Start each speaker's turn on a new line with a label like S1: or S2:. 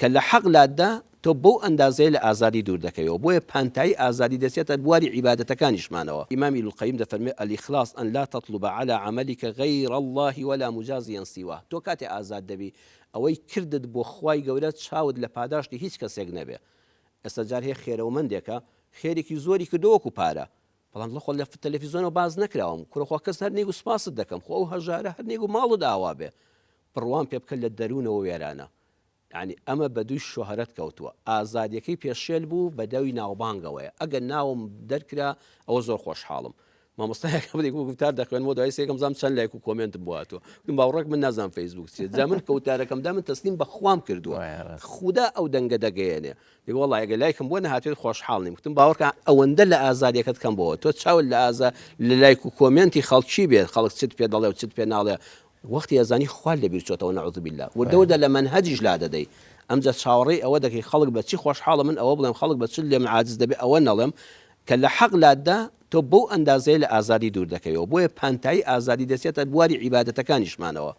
S1: کە لە حەقلاتدا تۆ بۆ ئەندازەیە لە ئازادی دوور دەکەیەوە بۆیە پانتایی ئازادی دەچێتە بواری عیبادەتەکانیشمانەوە. ئیمامی القەیم دەفەرمێ الإخلاص أن لا تطلب على عملك غير الله ولا مجازيا سواه. تۆ کاتێ ئازاد دەبی ئەوەی کردت بۆ خوای گەورە چاوت لە پاداشتی هیچ کەسێک نەبێ. ئێستا جار هەیە خێرەومەندێکە خێرێکی زۆری کردووەکو پارە، بەڵام لەخۆ لە تەلەڤیزۆنەوە باز نەکراوم کوڕەخوا کەس هەر نێگ و سپاست دەکەم خۆ ئەو هەژارە هەر نێگ و ماڵت ئاوا بێ بڕوان پێ بکە لە دەروونەوە وێرانە. یعنی ئەمە بە دووی شۆهرەت کەوتووە. ئازادیەکەی پێشێل بوو بە دەوی ناوبانگەوەیە. ئەگەر ناوم دەرکرا ئەوە زۆر خۆشحاڵم. مامۆستایەکە بڵێ گفتار دەخوێنەوە دوای سێکەم زانم چەند لایک و کۆمنتم بواتەوە. باوەڕێک من نازانم فەیسبوک چییە. جا من کەوتارەکەمدا من تەسلیم بە خوام کردووە. خودا ئەو دەنگە دەگەیەنێ. دیگە وەڵڵا ئەگەر لایکم بۆ نەهاتوێت خۆشحاڵ نیم. گوتم باوەڕکە ئەوەندە لە ئازادیەکەت کەم بەوە. تۆ چاوت لە لایک و کۆمنتی خەڵکی بێت، خەڵک چت پێ دەڵێ و چت پێ ناڵێ. وەختی ئەزانی خوا لەبیر چۆتەوە نەعوذ بالله. وردەوردە لە منهەجیش لا دەدەی. ئەمجا چاوەڕێی ئەوە دەکەی خەڵک بە چی خۆشحاڵە من ئەوە بڵێم خەڵک بە چ لێم عاجز دەبێ ئەوە نەڵێم کە لە حەقلاتدا تۆ بەو ئەندازەیە لە ئازادی دوور دەکەیەوە بۆیە پانتایی ئازادی دەچێتە بواری عیبادەتەکانیشمانەوە.